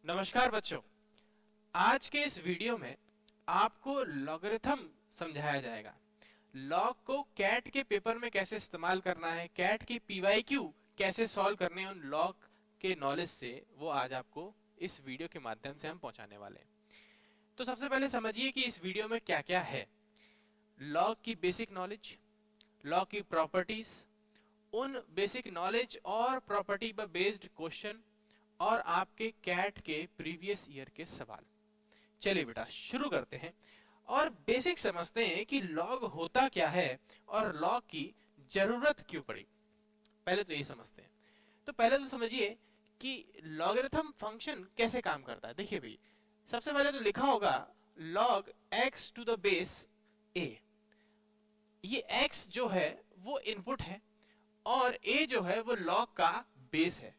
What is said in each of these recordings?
नमस्कार बच्चों, आज के इस वीडियो में आपको लॉगरिथम समझाया जाएगा। लॉग को कैट के पेपर में कैसे इस्तेमाल करना है, कैट की पीवाईक्यू कैसे सॉल्व करने हैं, उन लॉग के नॉलेज से वो आज आपको इस वीडियो के माध्यम से हम पहुंचाने वाले हैं। तो सबसे पहले समझिए कि इस वीडियो में क्या क्या है। लॉग की बेसिक नॉलेज, लॉग की प्रॉपर्टीज, उन बेसिक नॉलेज और प्रॉपर्टी पर बेस्ड क्वेश्चन और आपके कैट के प्रीवियस ईयर के सवाल। चलिए बेटा शुरू करते हैं और बेसिक समझते हैं कि लॉग होता क्या है और लॉग की जरूरत क्यों पड़ी। पहले तो ये समझते हैं। तो पहले तो समझिए कि लॉगरिथम फंक्शन कैसे काम करता है। देखिए भाई, सबसे पहले तो लिखा होगा log x to the base a। ये x जो है वो इनपुट है और a जो है वो log का बेस है।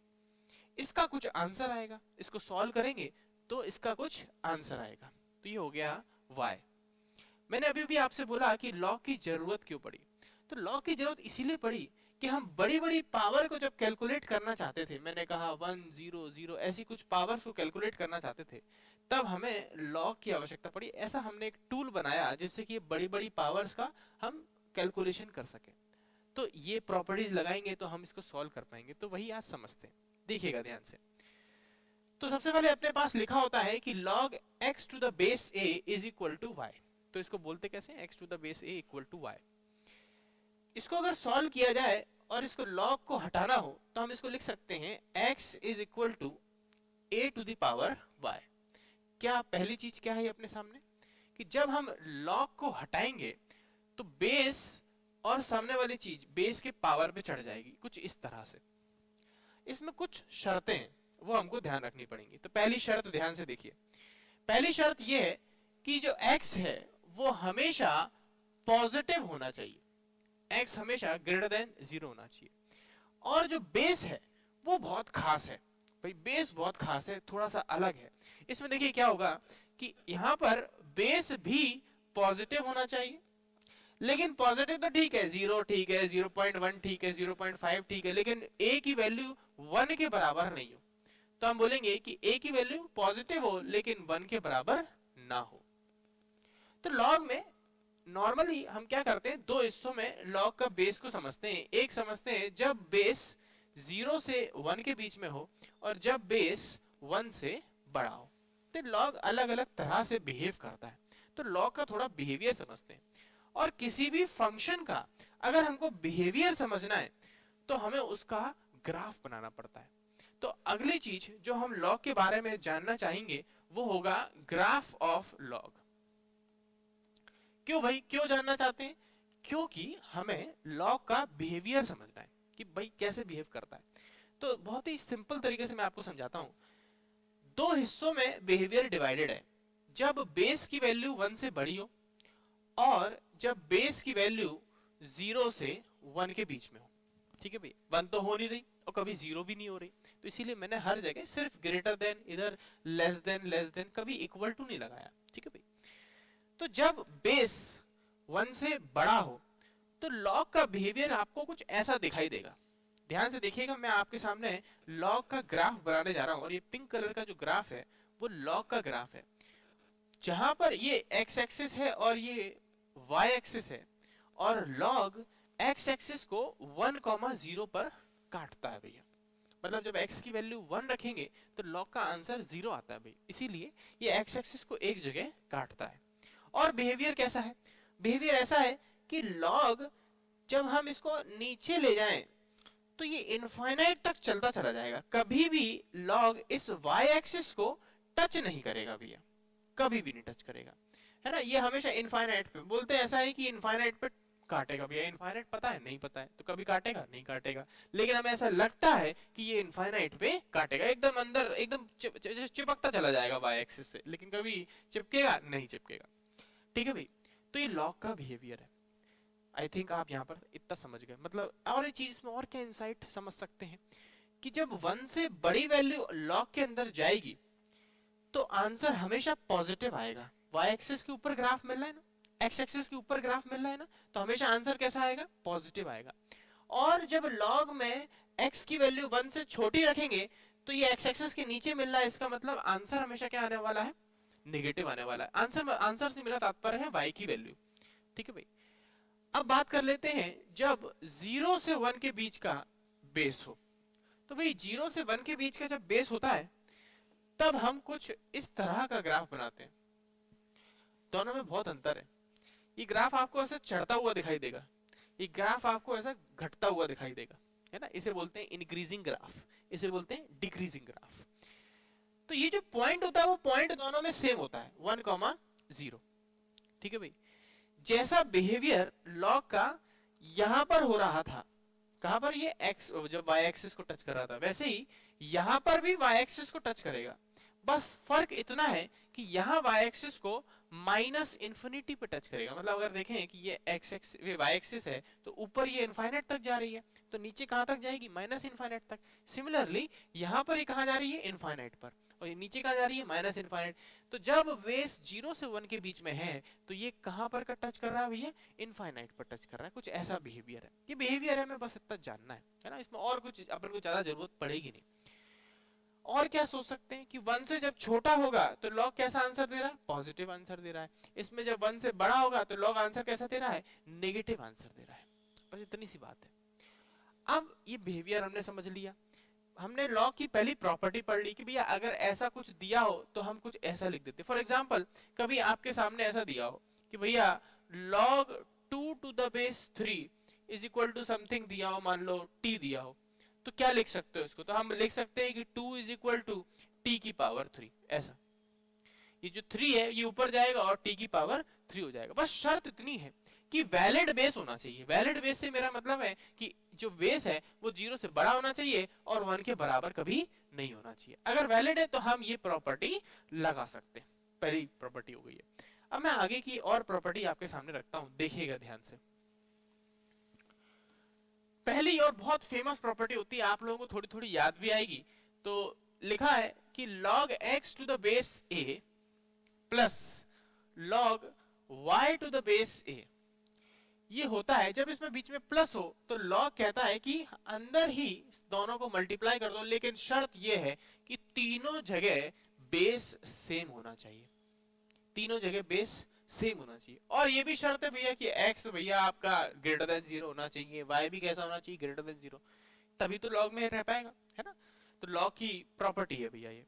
इसका कुछ आंसर आएगा, इसको सॉल्व करेंगे तो इसका कुछ आंसर आएगा। तो ये हो गया y। मैंने अभी भी आपसे बोला कि लॉग की जरूरत क्यों पड़ी। तो लॉग की जरूरत इसीलिए पड़ी कि हम बड़ी बड़ी पावर को जब कैलकुलेट करना चाहते थे, मैंने कहा 1 0 0 ऐसी कुछ पावर्स को कैलकुलेट करना चाहते थे, तब हमें लॉग की आवश्यकता पड़ी। ऐसा हमने एक टूल बनाया जिससे कि बड़ी बड़ी पावर्स का हम कैलकुलेशन कर सके। तो ये प्रॉपर्टीज लगाएंगे तो हम इसको सॉल्व कर पाएंगे। तो वही आज समझते हैं, देखिएगा ध्यान से। तो सबसे पहले अपने पास लिखा होता है कि log x to the base a is equal to y। तो इसको बोलते कैसे, x to the base a equal to y। इसको अगर सॉल्व किया जाए और इसको log को हटाना हो तो हम इसको लिख सकते हैं x is equal to a to the power y। क्या पहली चीज क्या है अपने सामने कि जब हम log को हटाएंगे तो बेस और सामने वाली चीज बेस के पावर पे चढ़ जाएगी, कुछ इस तरह से। इसमें कुछ शर्तें हैं, वो हमको ध्यान रखनी पड़ेंगी। तो पहली शर्त ध्यान से देखिए। पहली शर्त यह है कि जो x है वो हमेशा पॉजिटिव होना चाहिए, x हमेशा ग्रेटर देन 0 होना चाहिए। और जो बेस है वो बहुत खास है। भाई बेस बहुत खास है, थोड़ा सा अलग है। इसमें देखिए क्या होगा कि यहां पर बेस भी पॉजिटिव होना चाहिए, लेकिन पॉजिटिव तो ठीक है, 0 ठीक है, 0.1 ठीक है, 0.5 ठीक है, लेकिन a की वैल्यू 1 के बराबर नहीं हो। तो हम बोलेंगे कि a की वैल्यू पॉजिटिव हो लेकिन 1 के बराबर ना हो। तो लॉग में नॉर्मली हम क्या करते हैं, दो हिस्सों में लॉग का बेस को समझते हैं। एक समझते हैं जब बेस 0 से 1 के बीच में हो और जब बेस 1 से बड़ा हो। तो लॉग अलग अलग तरह से बिहेव करता है। तो लॉग का थोड़ा बिहेवियर समझते हैं। और किसी भी फंक्शन का अगर हमको बिहेवियर समझना है तो हमें उसका ग्राफ बनाना पड़ता है। तो अगली चीज जो हम लॉग के बारे में जानना चाहेंगे वो होगा ग्राफ ऑफ लॉग। क्यों भाई, क्यों जानना चाहते हैं? क्योंकि हमें लॉग का बिहेवियर समझना है कि भाई कैसे बिहेव करता है। तो बहुत ही सिंपल तरीके से मैं आपको समझाता हूं। दो हिस्सों में बिहेवियर डिवाइडेड है। जब बेस की वैल्यू 1 से बड़ी हो और जब बेस की वैल्यू 0 से 1 के बीच में हो। ठीक है भाई, 1 तो हो नहीं रही और कभी 0 भी नहीं हो रही, तो इसीलिए मैंने हर जगह सिर्फ ग्रेटर देन, इधर लेस देन, कभी इक्वल टू नहीं लगाया। ठीक है भाई। तो जब बेस 1 से बड़ा हो तो लॉग का बिहेवियर आपको कुछ ऐसा दिखाई देगा। ध्यान से देखिएगा, मैं आपके सामने लॉग का ग्राफ बनाने जा रहा हूं और ये पिंक कलर का जो ग्राफ है वो लॉग का ग्राफ है, जहां पर ये एक्स एक्सिस है और ये वाई एक्सिस है और लॉग एक्स एक्सिस को 1,0 पर काटता है भैया। मतलब जब x की वैल्यू 1 रखेंगे तो लॉग का आंसर 0 आता है भाई, इसीलिए ये एक्स एक्सिस को एक जगह काटता है। और बिहेवियर कैसा है? बिहेवियर ऐसा है कि लॉग जब हम इसको नीचे ले जाएं तो ये इनफाइनाइट तक चलता चला जाएगा। कभी भी लॉग इस y एक्सिस को टच नहीं करेगा भैया, कभी भी नहीं टच करेगा, है ना। ये हमेशा इनफाइनाइट पे, बोलते हैं ऐसा है कि इनफाइनाइट पे काटेगा भैया। इनफाइनाइट पता है? नहीं पता है, तो कभी काटेगा? नहीं काटेगा। लेकिन हमें ऐसा लगता है कि ये इनफाइनाइट पे काटेगा, एकदम अंदर एकदम चिपकता चला जाएगा y एक्सिस से, लेकिन कभी चिपकेगा नहीं, चिपकेगा। ठीक है भाई। तो ये लॉग का बिहेवियर है। आई थिंक आप यहाँ पर इतना समझ गए। मतलब और ये चीज में और क्या इंसाइट समझ सकते हैं कि जब 1 से बड़ी वैल्यू लॉग के अंदर जाएगी तो आंसर हमेशा पॉजिटिव आएगा। वाई एक्सिस के ऊपर ग्राफ मिल रहा है ना, एक्स एक्सिस के ऊपर ग्राफ मिल रहा है ना, तो हमेशा आंसर कैसा आएगा? पॉजिटिव आएगा। और जब लॉग में x की वैल्यू 1 से छोटी रखेंगे तो ये एक्स एक्सिस के नीचे मिल रहा है, इसका मतलब आंसर हमेशा क्या आने वाला है, नेगेटिव आने वाला है। आंसर से मेरा तात्पर्य है y की वैल्यू। ठीक है भाई, अब बात कर लेते हैं जब 0 से 1 के बीच का बेस हो। तो भाई 0 से 1 के बीच का जब बेस होता है तब हम कुछ इस तरह का ग्राफ बनाते हैं। दोनों में बहुत अंतर है। ये ग्राफ आपको ऐसे चढ़ता हुआ दिखाई देगा, ये ग्राफ आपको ऐसा घटता हुआ दिखाई देगा, है ना। इसे बोलते हैं इंक्रीजिंग ग्राफ, इसे बोलते हैं डिक्रीजिंग ग्राफ। तो ये जो पॉइंट होता है वो पॉइंट दोनों में सेम होता है, 1,0। ठीक है भाई, जैसा बिहेवियर लॉग का यहां पर हो रहा था, कहां पर, ये एक्स जब वाई एक्सिस को टच कर रहा था, वैसे ही यहां पर भी वाई एक्सिस को टच करेगा। बस फर्क इतना है कि यहाँ वाई एक्सिस को माइनस इंफिनिटी पे टच करेगा। मतलब अगर देखें कि ये एक्स एक्स ये वाई एक्सिस है तो ऊपर ये इनफाइनाइट तक जा रही है, तो नीचे कहां तक जाएगी, माइनस इनफाइनाइट तक। सिमिलरली यहाँ पर ये कहां जा रही है, इनफाइनाइट पर, और ये नीचे कहां जा रही है, माइनस इनफाइनाइट। तो जब बेस 0 से 1 के बीच में है तो ये कहां पर का टच कर रहा है भैया, इनफाइनाइट पर टच कर रहा है। कुछ ऐसा बिहेवियर है, ये बिहेवियर है, हमें बस इतना जानना है ना। इसमें और कुछ अपन को ज्यादा जरूरत पड़ेगी नहीं। और क्या सोच सकते हैं कि 1 से जब छोटा होगा तो लॉग कैसा आंसर दे रहा है, पॉजिटिव आंसर दे रहा है। इसमें जब 1 से बड़ा होगा तो लॉग आंसर कैसा दे रहा है, नेगेटिव आंसर दे रहा है। बस इतनी सी बात है। अब ये बिहेवियर हमने समझ लिया, हमने लॉग की पहली प्रॉपर्टी पढ़ ली कि भैया अगर ऐसा कुछ दिया हो तो हम कुछ ऐसा लिख देते। फॉर एग्जाम्पल, कभी आपके सामने ऐसा दिया हो कि भैया log 2 to the base 3 is equal to something दिया हो, मान लो t दिया हो, तो क्या लिख सकते हो इसको, तो हम लिख सकते हैं कि 2 इज इक्वल टू t की पावर 3। ऐसा ये जो 3 है ये ऊपर जाएगा और t की पावर 3 हो जाएगा। बस शर्त इतनी है कि वैलिड बेस होना चाहिए। वैलिड बेस से मेरा मतलब है कि जो बेस है वो 0 से बड़ा होना चाहिए और 1 के बराबर कभी नहीं होना चाहिए। अगर वैलिड है तो हम ये प्रॉपर्टी लगा सकते हैं। पहली प्रॉपर्टी हो गई है। अब मैं आगे की और प्रॉपर्टी आपके सामने रखता हूं, देखिएगा ध्यान से। पहली और बहुत फेमस प्रॉपर्टी होती है, आप लोगों को थोड़ी थोड़ी याद भी आएगी। तो लिखा है कि log x to the base a plus log y to the base a, ये होता है जब इसमें बीच में प्लस हो तो log कहता है कि अंदर ही दोनों को मल्टीप्लाई कर दो, लेकिन शर्त ये है कि तीनों जगह बेस सेम होना चाहिए, तीनों जगह बेस सेम होना चाहिए। और ये भी शर्त है भैया कि x भैया आपका ग्रेटर देन 0 होना चाहिए, y भी कैसा होना चाहिए, ग्रेटर देन 0, तभी तो log में रह पाएगा, है ना। तो log की प्रॉपर्टी है भैया ये।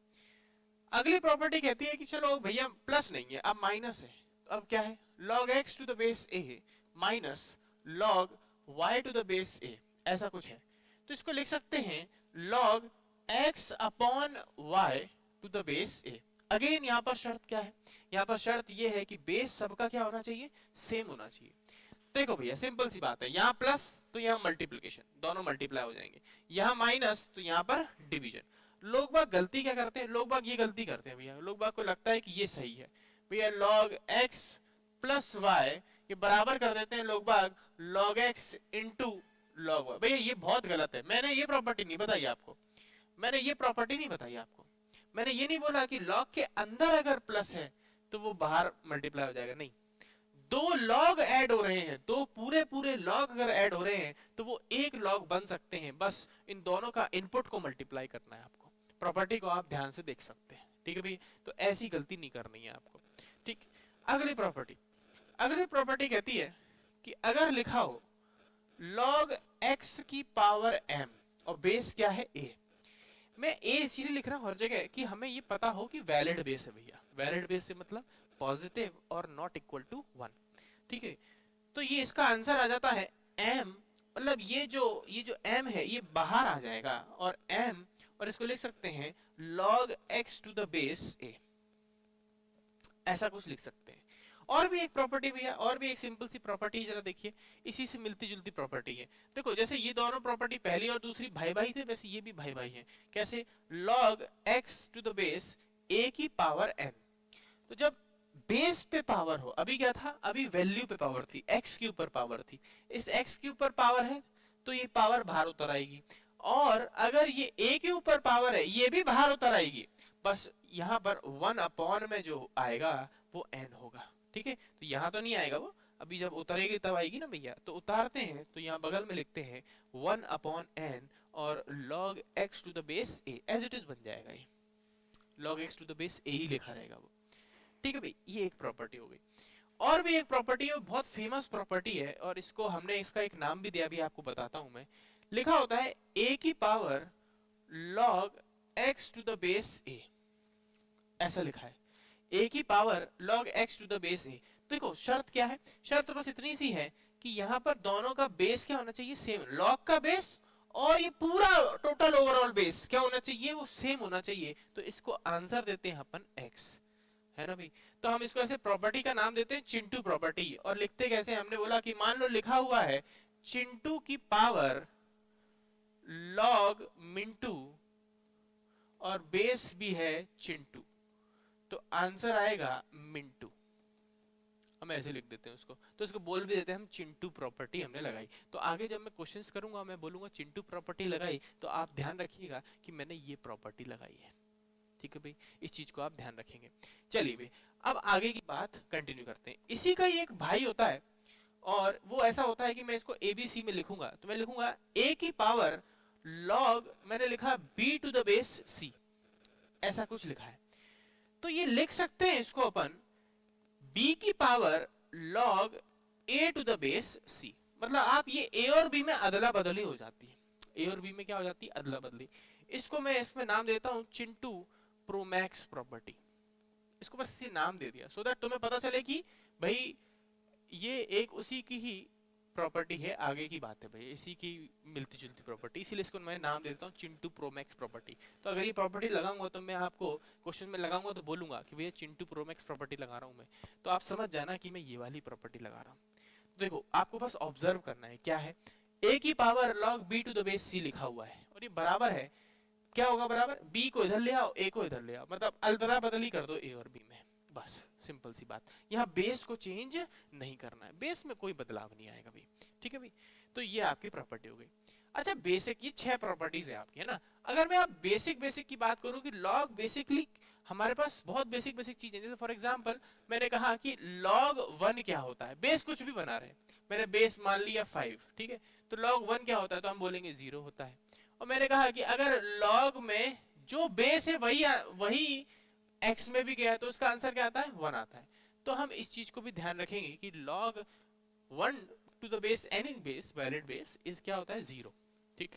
अगली प्रॉपर्टी कहती है कि चलो भैया प्लस नहीं है, अब माइनस है, तो अब क्या है, log x to the base a minus log y to the base a, ऐसा कुछ है। तो इसको लिख सकते हैं log x upon y to the base a। Again यहाँ पर शर्त क्या है, यहाँ पर शर्त ये है कि बेस सबका क्या होना चाहिए, सेम होना चाहिए। देखो भैया सिंपल सी बात है, यहाँ प्लस तो यहाँ मल्टीप्लिकेशन, दोनों मल्टीप्लाई हो जाएंगे, यहाँ माइनस तो यहाँ पर डिवीजन। लोग बाग गलती क्या करते हैं, लोग बाग ये गलती करते हैं भैया, लोग बाग को लगता है कि ये सही है भैया, log x प्लस वाई ये बराबर कर देते हैं लोग बाग log x into log y। भैया ये बहुत गलत है, मैंने ये प्रॉपर्टी नहीं बताई आपको, मैंने ये प्रॉपर्टी नहीं बताई आपको। मैंने ये नहीं बोला कि log के अंदर अगर प्लस है तो वो बाहर मल्टीप्लाई हो जाएगा, नहीं। दो log ऐड हो रहे हैं, दो पूरे पूरे log अगर ऐड हो रहे हैं तो वो एक log बन सकते हैं, बस इन दोनों का इनपुट को मल्टीप्लाई करना है आपको। प्रॉपर्टी को आप ध्यान से देख सकते हैं, ठीक है भाई। तो ऐसी गलती नहीं करनी है आपको, ठीक। अगली प्रॉपर्टी कहती है कि अगर लिखा हो log x की पावर m और बेस क्या है a, मैं a इसीलिए लिख रहा हूं हर जगह कि हमें ये पता हो कि वैलिड बेस है भैया। वैलिड बेस से मतलब पॉजिटिव और नॉट इक्वल टू 1, ठीक है। तो ये इसका आंसर आ जाता है m, मतलब ये जो m है ये बाहर आ जाएगा और m, और इसको लिख सकते हैं log x to the base a, ऐसा कुछ लिख सकते हैं। और भी एक प्रॉपर्टी भैया, और भी एक सिंपल सी प्रॉपर्टी जरा देखिए, इसी से मिलती जुलती प्रॉपर्टी है। देखो जैसे ये दोनों प्रॉपर्टी पहली और दूसरी भाई भाई थे, वैसे ये भी भाई भाई हैं। कैसे, log x to the base a की पावर n। तो जब बेस पे पावर हो, अभी क्या था, अभी वैल्यू पे पावर थी, x के ऊपर पावर थी, इस x के ऊपर पावर है तो ये पावर बाहर उतर आएगी, और अगर ये a के ऊपर पावर है ये भी बाहर उतर आएगी। बस यहाँ पर 1 अपॉन में जो आएगा वो n होगा, ठीक है। तो यहाँ तो नहीं आएगा वो, अभी जब उतरेगी तब आएगी ना भैया, तो उतारते हैं तो यहाँ बगल में लिखते हैं 1/n और log x to the base a, as it is बन जाएगा ये, log x to the base a ही लिखा रहेगा वो। ठीक है भाई, ये एक प्रॉपर्टी हो गई। और भी एक प्रॉपर्टी है, बहुत फेमस प्रॉपर्टी है, और इसको हमने इसका एक नाम भी दिया, भी आपको बताता हूं मैं। लिखा होता है a की power log x to the base a, ऐसा लिखा है, a की power log x to the base a। देखो शर्त क्या है, शर्त तो बस इतनी सी है कि यहाँ पर दोनों का बेस क्या होना चाहिए, सेम, log का बेस और ये पूरा टोटल ओवरऑल बेस क्या होना चाहिए, वो सेम होना चाहिए। तो इसको आंसर देते हैं अपन x, है ना भाई। तो हम इसको ऐसे प्रॉपर्टी का नाम देते हैं चिंटू प्रॉपर्टी। और लिखते कैसे, हमने बोला कि मान लो लिखा हुआ है चिंटू की पावर log मिंटू और बेस भी है चिंटू, तो आंसर आएगा मिंटू। हम ऐसे लिख देते हैं उसको, तो इसको बोल भी देते हैं हम चिंटू प्रॉपर्टी हमने लगाई। तो आगे जब मैं क्वेश्चंस करूंगा मैं बोलूंगा चिंटू प्रॉपर्टी लगाई, तो आप ध्यान रखिएगा कि मैंने ये प्रॉपर्टी लगाई है। ठीक है भाई, इस चीज को आप ध्यान रखेंगे। चलिए भाई, अब आगे की बात कंटिन्यू करते हैं। इसी का ही एक भाई होता है, और वो ऐसा होता है कि मैं इसको ABC में लिखूंगा, तो मैं लिखूंगा a की पावर log, मैंने लिखा b to the base c, ऐसा कुछ लिखा है। तो ये लिख सकते हैं इसको अपन b की power log a to the base c, मतलब आप ये a और b में अदला बदली हो जाती है, a और b में क्या हो जाती है, अदला बदली। इसको मैं इसमें नाम देता हूं चिंटू प्रोमैक्स प्रॉपर्टी, इसको बस इसी नाम दे दिया, सो दैट तुम्हें पता चले कि भाई ये एक उसी की ही प्रॉपर्टी है, आगे की बात है भाई, इसी की मिलती जुलती प्रॉपर्टी, इसीलिए इसको मैं नाम देता हूँ चिंटू प्रोमैक्स प्रॉपर्टी। तो अगर ये प्रॉपर्टी लगाऊंगा तो मैं आपको क्वेश्चन में लगाऊंगा तो बोलूंगा कि भैया चिंटू प्रोमैक्स प्रॉपर्टी लगा रहा हूँ मैं, तो आप समझ जाना कि मैं ये वाली प्रॉपर्टी लगा रहा हूँ। तो देखो आपको बस ऑब्जर्व करना है, क्या है, a की power log b to the base c लिखा हुआ है, और ये बराबर है, क्या होगा बराबर, b को इधर ले आओ a को इधर ले आओ, मतलब अदला बदली कर दो a और b में, बस सिंपल सी बात। यहाँ बेस को चेंज नहीं करना है, बेस में कोई बदलाव नहीं आएगा भाई। ठीक है भाई, तो ये आपकी प्रॉपर्टी हो गई। अच्छा बेसिक, ये 6 प्रॉपर्टीज है आपकी, है ना। अगर मैं आप बेसिक की बात करूं कि log बेसिकली हमारे पास बहुत बेसिक चीजें, जैसे फॉर एग्जांपल मैंने कहा कि log 1 क्या होता है, बेस कुछ भी बना रहे, मैंने बेस मान लिया 5, ठीक है, तो log 1 क्या होता है, तो हम बोलेंगे 0 होता है। और मैंने कहा कि अगर log में जो बेस है वही x में भी गया तो उसका आंसर क्या आता है, 1 आता है। तो हम इस चीज को भी ध्यान रखेंगे कि log 1 to the base any base, valid base is क्या होता है, 0, ठीक।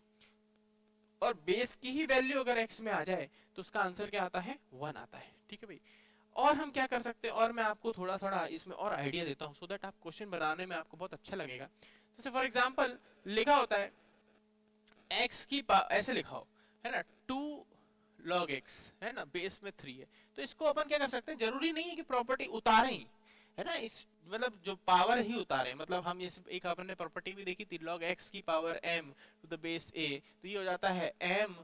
और बेस की ही वैल्यू अगर x में आ जाए तो उसका आंसर क्या आता है, 1 आता है। ठीक है भाई, और हम क्या कर सकते हैं, और मैं आपको थोड़ा थोड़ा इसमें और आइडिया देता हूँ, सो दैट आप क्वेश्चन बनाने में आपको बहुत अच्छा लगेगा। जैसे फॉर एग्जांपल लिखा होता है x की ऐसे लिखा हो, है ना, 2 log x, है ना, बेस में 3 है, तो इसको अपन क्या कर सकते हैं, जरूरी नहीं है कि प्रॉपर्टी उतारें ही, है ना, इस मतलब जो पावर ही उतारे, मतलब हम ये एक अपने प्रॉपर्टी भी देखी थी log x की power m to the base a, तो ये हो जाता है m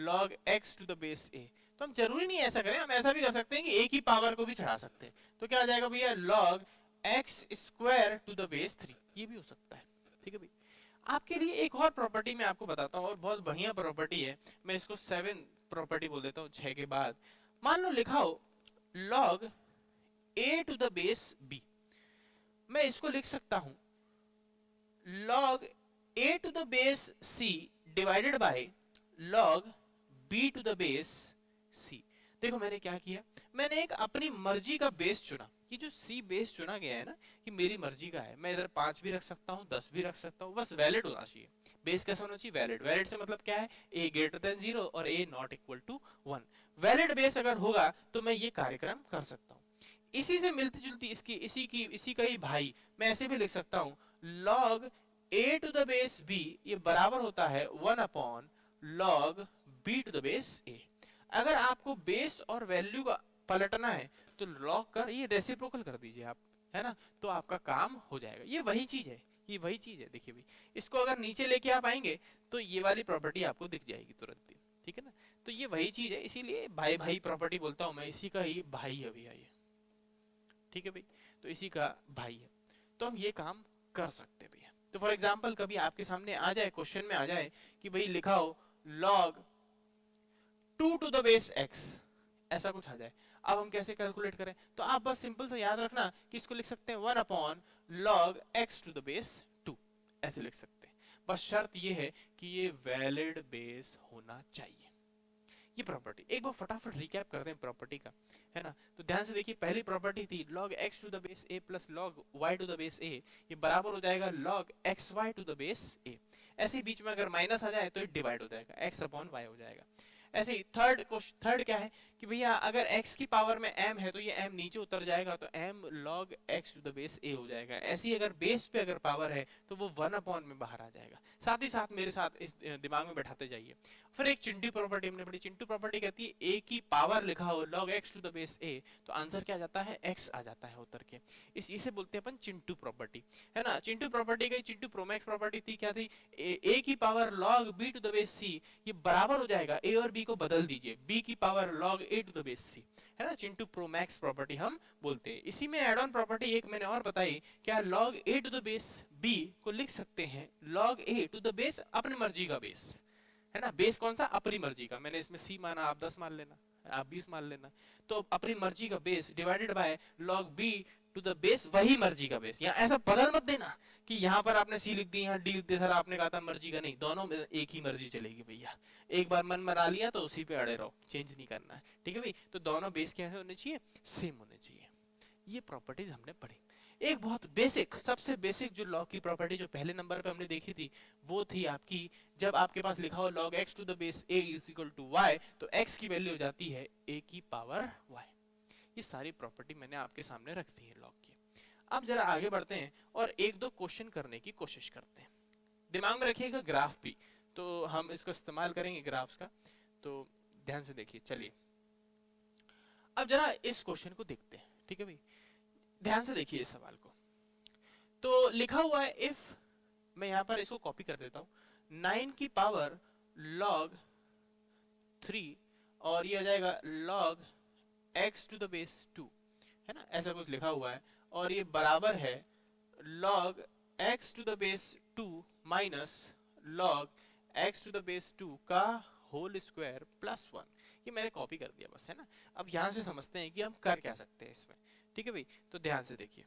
log x to the base a। तो हम जरूरी नहीं ऐसा करें, हम ऐसा भी कर सकते हैं कि a की पावर को भी चढ़ा सकते हैं, तो क्या आ जाएगा भैया, log x square to the base 3, ये भी हो सकता है। ठीक है भाई, आपके लिए एक और प्रॉपर्टी मैं आपको बताता हूँ, और बहुत बढ़िया प्रॉपर्टी है, मैं इसको 7 प्रॉपर्टी बोल देता हूँ 6 के बाद। मान लो लिखा हो log a to the base b, मैं इसको लिख सकता हूं log a to the base c divided by log b to the base c। देखो मैंने क्या किया, मैंने एक अपनी मर्जी का बेस चुना, कि जो c बेस चुना गया है ना, कि मेरी मर्जी का है, मैं इधर 5 भी रख सकता हूँ, 10 भी रख सकता हूँ, बस वैलिड होना चाहिए। बेस कैसा होना चाहिए, वैलिड। वैलिड से मतलब क्या है, a ग्रेटर देन 0 और a not equal to 1। Valid base अगर होगा तो मैं ये कार्यक्रम कर सकता हूँ। इसी से मिलती जुलती इसी का ही भाई मैं ऐसे भी लिख सकता हूँ log a to the base b, ये बराबर होता है 1 upon log b to the base a। अगर आपको बेस और वैल्यू का पलटना है तो log कर ये रेसिप्रोकल कर दीजिए आप, है ना, तो आपका काम हो जाएगा। ये वही चीज है, ये वही चीज है। देखिए भाई, इसको अगर नीचे लेके आप आएंगे तो ये वाली प्रॉपर्टी आपको दिख जाएगी तुरंत ही, ठीक है ना। तो ये वही चीज है, इसीलिए भाई भाई प्रॉपर्टी बोलता हूं मैं, इसी का ही भाई है भैया ये। ठीक है भाई, तो इसी का भाई है, तो हम ये काम कर सकते हैं भैया। तो फॉर एग्जांपल कभी आपके सामने आ जाए, क्वेश्चन में आ जाए कि भाई लिखा हो log 2 to the base x, ऐसा कुछ आ जाए, अब हम कैसे कैलकुलेट करें, तो आप बस सिंपल से याद रखना कि इसको लिख सकते हैं 1 upon log x to the base 2, ऐसे लिख सकते हैं। बस शर्त ये है कि ये वैलिड बेस होना चाहिए। ये प्रॉपर्टी एक बार फटाफट रिकैप करते हैं प्रॉपर्टी का, है ना। तो ध्यान से देखिए, पहली प्रॉपर्टी थी log x to the base a plus log y to the base a, ये बराबर हो जाएगा log xy to the base a। ऐसे ही बीच में अगर माइनस आ जाए तो ये डिवाइड हो जाएगा, x अपॉन y हो जाएगा। ऐसे ही थर्ड क्या है कि भैया अगर x की पावर में m है तो ये m नीचे उतर जाएगा, तो m log x to the base a हो जाएगा। ऐसे ही अगर बेस पे अगर पावर है तो वो 1 अपॉन में बाहर आ जाएगा। साथ ही साथ मेरे साथ इस दिमाग में बैठाते जाइए। फिर एक चिंटू प्रॉपर्टी हमने पढ़ी। चिंटू प्रॉपर्टी कहती है a की पावर लिखा हो log x to the base a, तो आंसर क्या आ जाता है, x आ जाता है उतर के। इसे बोलते हैं अपन चिंटू प्रॉपर्टी, है ना। चिंटू प्रॉपर्टी गई। चिंटू प्रोमैक्स प्रॉपर्टी थी, क्या थी, a की power log b to the base c, ये बराबर हो जाएगा, a और b को बदल दीजिए, b की power log a to the base c, है ना। चिंटू प्रोमैक्स प्रॉपर्टी हम बोलते हैं। इसी में एड ऑन प्रॉपर्टी एक मैंने और बताई, क्या log a to the base b को लिख सकते हैं log a to the base अपनी मर्जी का बेस, है ना। बेस कौन सा, अपनी मर्जी का। मैंने इसमें c माना, आप 10 मान लेना, आप 20 मान लेना। तो अपनी मर्जी का base divided by log b to the base वही मर्जी का बेस। यहाँ ऐसा बदल मत देना कि यहाँ पर आपने c लिख दी, यहाँ d लिख दिया, सर आपने कहा था मर्जी का, नहीं, दोनों में एक ही मर्जी चलेगी भैया। एक बार मन मरा लिया तो उसी पे अड़े रहो, चेंज नहीं करना है, ठीक है भाई। तो दोनों बेस क्या होने चाहिए, सेम होने चाहिए। ये प्रॉपर्टीज हमने पढ़ी। एक बहुत बेसिक, सबसे बेसिक जो लॉ की प्रॉपर्टी जो पहले नंबर पे हमने देखी थी, वो थी आपकी, जब आपके पास लिखा हो log x to the base a is equal to y, तो x की वैल्यू हो जाती है a की पावर y। ये सारी प्रॉपर्टी मैंने आपके सामने रख दी है लॉग की। अब जरा आगे बढ़ते हैं और एक दो क्वेश्चन करने की कोशिश करते हैं। दिमाग में रखिएगा ग्राफ भी, तो हम इसको इस्तेमाल करेंगे ग्राफ्स का, तो ध्यान से देखिए। चलिए अब जरा इस क्वेश्चन को देखते हैं, ठीक है भाई। ध्यान से देखिए इस सवाल को। तो लिखा हुआ है इफ, मैं यहां पर इसको कॉपी कर देता हूं, 9 की पावर log 3 और ये आ जाएगा log x to the base 2, है ना, ऐसा कुछ लिखा हुआ है। और ये बराबर है log x to the base 2 minus log x to the base 2 का होल स्क्वायर प्लस 1। ये मैंने कॉपी कर दिया बस, है ना। अब यहां से समझते हैं कि हम कर क्या सकते हैं इसमें, ठीक है भाई। तो ध्यान से देखिए।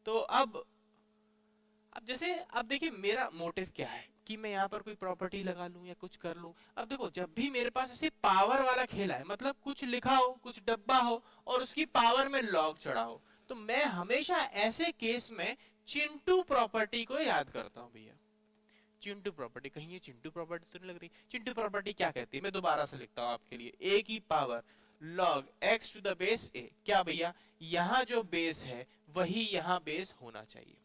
तो अब जैसे अब देखिए मेरा मोटिव क्या है कि मैं यहाँ पर कोई प्रॉपर्टी लगा लूं या कुछ कर लूं। अब देखो, जब भी मेरे पास ऐसे पावर वाला खेला है, मतलब कुछ लिखा हो, कुछ डब्बा हो और उसकी पावर में लॉग चढ़ा हो, तो मैं हमेशा ऐसे केस में चिंटू प्रॉपर्टी को याद करता हूं भैया। चिंटू प्रॉपर्टी, कहीं ये चिंटू प्रॉपर्टी तो नहीं लग रही। चिंटू प्रॉपर्टी क्या कहती है, मैं दोबारा से लिखता हूं आपके लिए, a की power log x to the base a, क्या भैया, यहाँ जो बेस है वही यहाँ बेस होना चाहिए।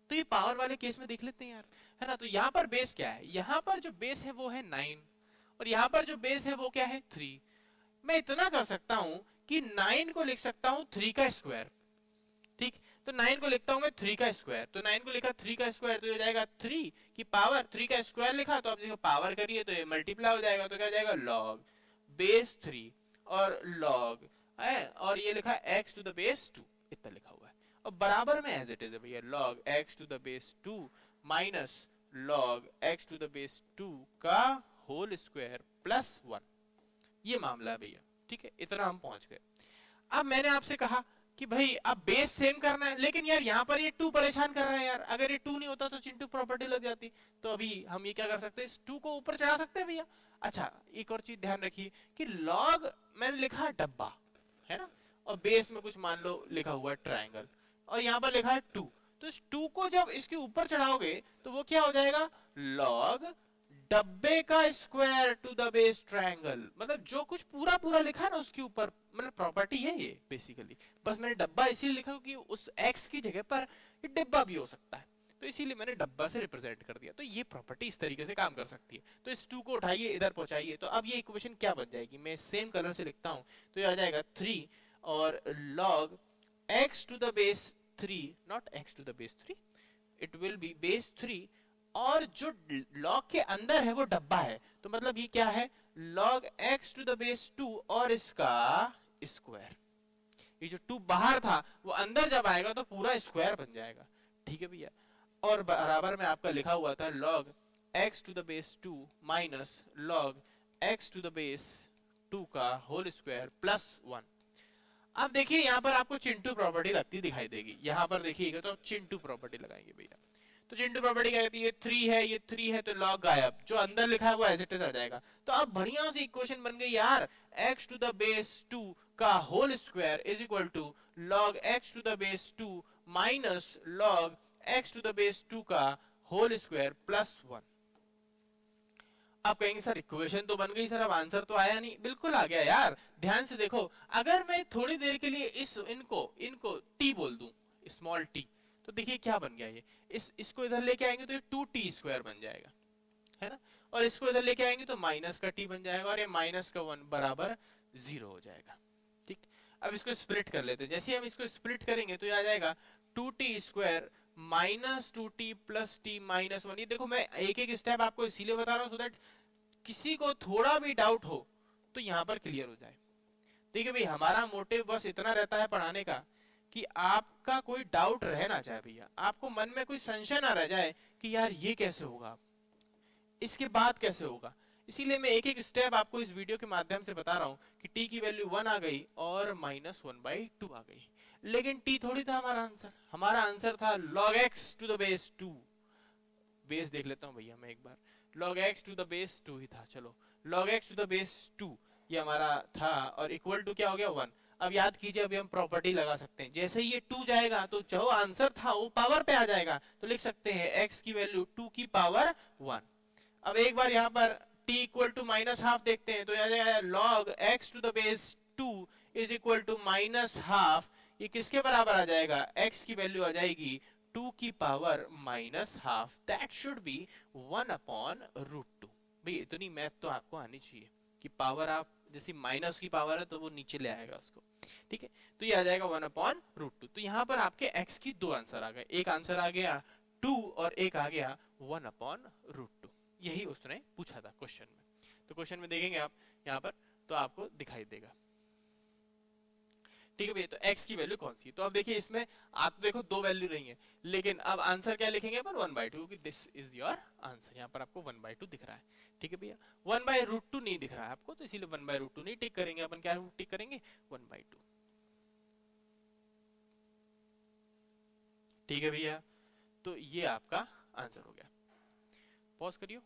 तो ये पावर वाले केस में देख लेते हैं यार, है ना। तो यहाँ पर बेस क्या है, यहाँ पर जो बेस है वो है 9 और यहाँ पर जो बेस है वो क्या है 3। मैं इतना कर सकता हूं कि 9 को लिख सकता हूं 3 का स्क्वायर, ठीक। तो 9 को लिखता हूं मैं 3 का स्क्वायर, तो 9 को लिखा 3 का स्क्वायर तो ये हो जाएगा 3 की पावर 3 का स्क्वायर लिखा, तो अब देखो पावर करिए तो ये मल्टीप्लाई हो जाएगा, तो क्या हो जाएगा log बेस 3 और log है, और ये लिखा x टू द बेस 2, इतना लिखा हुआ है। और बराबर में एज इट इज है भैया, log x to the base 2 minus log x to the base 2 का होल स्क्वायर प्लस 1। ये मामला है भैया, ठीक है। इतना हम पहुंच गए। अब मैंने आपसे कहा कि भाई अब बेस सेम करना है, लेकिन यार यहाँ पर ये 2 परेशान कर रहा है यार। अगर ये 2 नहीं होता तो चिंटू प्रॉपर्टी लग जाती। तो अभी हम ये क्या कर सकते हैं, इस 2 को ऊपर चढ़ा सकते हैं भैया। अच्छा, एक और चीज ध्यान रखिए कि log मैंने लिखा है डब्बा, है ना, और बेस में कुछ मान लो लिखा हुआ है ट्रायंगल, और यहाँ पर लिखा है 2। तो इस 2 को जब इसके ऊपर चढ़ाओगे तो वो क्या हो जाएगा, log डब्बे का square to the base triangle. मतलब जो कुछ पूरा पूरा लिखा है ना उसके ऊपर, मतलब प्रॉपर्टी है ये बेसिकली। बस मैंने डब्बा इसीलिए लिखा क्योंकि उस x की जगह पर ये डिब्बा भी हो सकता है, तो इसीलिए मैंने डब्बा से रिप्रेजेंट कर दिया। तो ये प्रॉपर्टी इस तरीके से काम कर सकती है। तो इस 2 को उठाइए, इधर पहुंचाइए, तो अब ये इक्वेशन क्या बन जाएगी, मैं सेम कलर से लिखता हूं, तो ये आ जाएगा 3 और log x to the base 3, not x to the base 3, it will be base 3, और जो log के अंदर है वो डब्बा है, तो मतलब ये क्या है, log x to the base 2 और इसका स्क्वायर। ये जो 2 बाहर था वो अंदर जब आएगा तो पूरा स्क्वायर बन जाएगा, ठीक है भैया। और बराबर में आपका लिखा हुआ था log x to the base 2 minus log x to the base 2 का होल स्क्वायर प्लस 1। अब देखिए यहाँ पर आपको चिंटू प्रॉपर्टी लगती दिखाई देगी, यहाँ पर देखिएगा तो चिंटू प्रॉपर्टी लगाएंगे भैया। तो चिंटू प्रॉपर्टी क्या कहती है, ये 3 है, ये 3 है, तो लॉग गायब, जो अंदर लिखा है वो एज इट इज आ जाएगा। तो अब बढ़िया सी इक्वेशन बन गई यार, x टू द बेस 2 का whole square is equal to log x to the base 2 minus log x to the base 2 का होल स्क्वायर प्लस 1। आप कहेंगे सर इक्वेशन तो बन गई सर, अब आंसर तो आया नहीं। बिल्कुल आ गया यार, ध्यान से देखो। अगर मैं थोड़ी देर के लिए इनको t बोल दूं, स्मॉल t, तो देखिए क्या बन गया ये, इसको इधर लेके आएंगे तो ये 2t² बन जाएगा, है ना। और इसको इधर लेके आएंगे तो माइनस का t बन जाएगा, और ये माइनस का 1 बराबर 0 हो जाएगा। ठीक, अब इसको स्प्लिट कर लेते हैं। जैसे हम इसको स्प्लिट करेंगे तो ये आ जाएगा 2t² minus 2t plus t minus 1। ये देखो मैं एक एक स्टेप आपको इसीलिए बता रहा हूँ, सो दैट किसी को थोड़ा भी डाउट हो तो यहाँ पर क्लियर हो जाए। देखिए भाई, हमारा मोटिव बस इतना रहता है पढ़ाने का कि आपका कोई डाउट रह ना जाए भैया, आपको मन में कोई संशय ना रह जाए कि यार ये कैसे होगा, इसके बाद कैसे होगा। इसीलिए मैं एक एक स्टेप आपको इस वीडियो के माध्यम से बता रहा हूँ कि t की वैल्यू 1 आ गई और -1/2 आ गई, लेकिन t थोड़ी था हमारा आंसर था log x to the base 2। Base देख लेता हूँ भैया मैं एक बार, log x to the base 2 ही था। चलो log x to the base 2 ये हमारा था, और इक्वल टू क्या हो गया 1। अब याद कीजिए, अभी हम प्रॉपर्टी लगा सकते हैं। जैसे ही ये 2 जाएगा तो जो आंसर था वो पावर पे आ जाएगा, तो लिख सकते हैं x की वैल्यू 2 की पावर 1। अब एक बार यहाँ पर t equal to minus half देखते हैं, तो आ जाएगा log x to the base 2 is equal to minus half. ये किसके बराबर आ जाएगा, x की वैल्यू आ जाएगी 2 की power minus half, that should B 1/√2। भाई इतनी मैथ तो आपको आनी चाहिए कि पावर आप जैसी माइनस की पावर है तो वो नीचे ले आएगा उसको, ठीक है। तो ये आ जाएगा 1/√2। तो यहाँ पर आपके x की 2 आंसर आ गए, एक आंसर आ गया 2 और एक आ गया 1/√2। यही उसने पूछा था क्वेश्चन में। तो क्वेश्चन में देखेंगे आप यहाँ पर तो आपको दिखाई देगा, ठीक है भैया। तो x की वैल्यू कौन सी है, तो अब देखिए इसमें आप देखो 2 वैल्यू रही है, लेकिन अब आंसर क्या लिखेंगे अपन 1/2, क्योंकि दिस इज योर आंसर। यहाँ पर आपको 1/2 दिख रहा है, ठीक है भैया। 1/√2 नहीं दिख रहा है आपको, तो इसीलिए 1/√2 नहीं टिक करेंगे अपन, क्या टिक करेंगे 1/2, ठीक है भैया। तो ये आपका आंसर हो गया। पॉज करियो।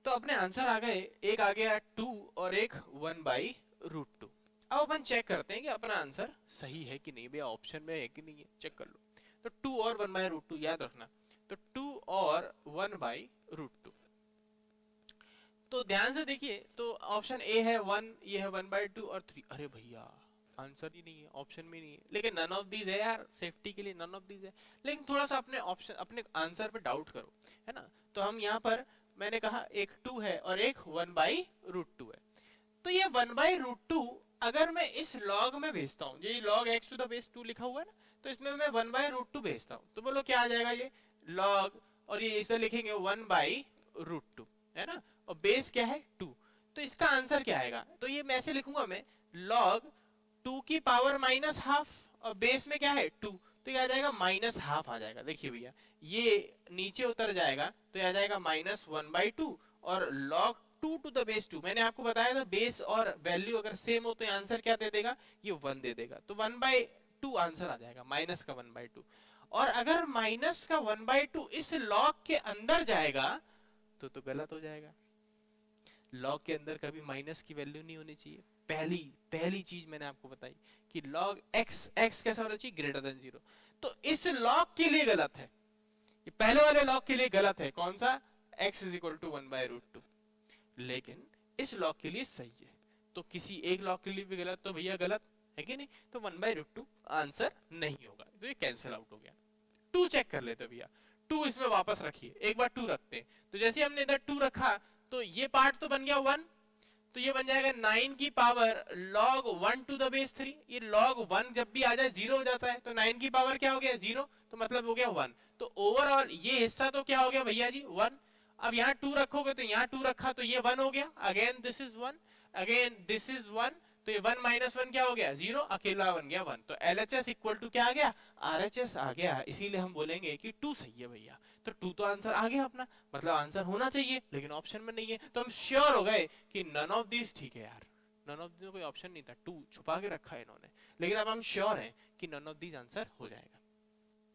तो अपने आंसर आ गए, एक आ गया 2 और एक 1/√2। अब अपन चेक करते हैं कि अपना आंसर सही है कि नहीं भैया, ऑप्शन में है कि नहीं है, चेक कर लो। तो 2 और 1/√2 याद रखना, तो 2 और 1/√2। तो ध्यान से देखिए, तो ऑप्शन ए है 1, ये है 1/2 और 3। अरे भैया आंसर ही नहीं है, ऑप्शन में नहीं है। लेकिन नन ऑफ दीज है यार, सेफ्टी के लिए नन ऑफ दीज है। लेकिन थोड़ा सा अपने ऑप्शन, अपने आंसर पे डाउट करो, है ना। तो हम यहाँ पर मैंने कहा एक 2 है और एक 1/√2 है। तो ये 1/√2 अगर मैं इस लॉग में भेजता हूँ, ये log x to the base 2 लिखा हुआ है ना, तो इसमें मैं 1/√2 भेजता हूँ, तो बोलो क्या आ जाएगा ये log, और ये इसे लिखेंगे 1/√2, है ना, और बेस क्या है 2। तो इसका आंसर क्या आएगा, तो ये मैं ऐसे लिखूंगा मैं log 2 की पावर माइनस हाफ, और बेस में क्या है 2, तो ये आ जाएगा माइनस हाफ आ जाएगा। देखिए भैया ये नीचे उतर जाएगा, तो ये आ जाएगा -1/2, और log 2 टू द बेस 2, मैंने आपको बताया था बेस और वैल्यू अगर सेम हो तो आंसर क्या दे देगा, ये 1 दे देगा। तो 1/2 आंसर आ जाएगा, माइनस का 1/2। और अगर माइनस का 1/2 इस log के अंदर जाएगा तो गलत हो जाएगा। log के अंदर कभी माइनस की वैल्यू नहीं होनी चाहिए। पहली चीज मैंने आपको बताई कि log x कैसा होना चाहिए, ग्रेटर देन 0। तो इस log के लिए गलत है, ये पहले वाले log के लिए गलत है, कौन सा, x इज इक्वल टू 1/√2। लेकिन इस log के लिए सही है, तो किसी एक log के लिए भी गलत तो भैया गलत है कि नहीं, तो 1/√2 आंसर नहीं होगा, तो ये कैंसिल आउट हो गया। 2 चेक कर लेते भैया, 2 इसमें वापस रखिए, एक बार 2 रखते हैं। तो जैसे हमने इधर 2 रखा तो ये पार्ट तो बन गया 1, तो ये बन जाएगा 9 की power log 1 to the base 3। ये log 1 जब भी आ जाए 0 हो जाता है, तो 9 की पावर क्या हो गया 0, तो मतलब हो गया 1। तो ओवरऑल ये हिस्सा तो क्या हो गया भैया जी 1। अब यहाँ 2 रखोगे तो यहाँ 2 रखा तो ये 1 हो गया, again this is 1, again this is 1, तो ये 1 माइनस 1 क्या हो गया, 0, अकेला बन गया 1। तो LHS इक्वल टू क्या आ गया, RHS आ गया। इसीलिए हम बोलेंगे कि 2 सही है भैया। तो 2 तो आंसर आ गया अपना, मतलब आंसर होना चाहिए, लेकिन ऑप्शन में नहीं है। तो हम श्योर हो गए कि नन ऑफ दिस ठीक है यार, नन ऑफ दिस कोई ऑप्शन नहीं था, 2 छुपा के रखा है इन्होंने, लेकिन अब हम श्योर हैं कि नन ऑफ दिस आंसर हो जाएगा।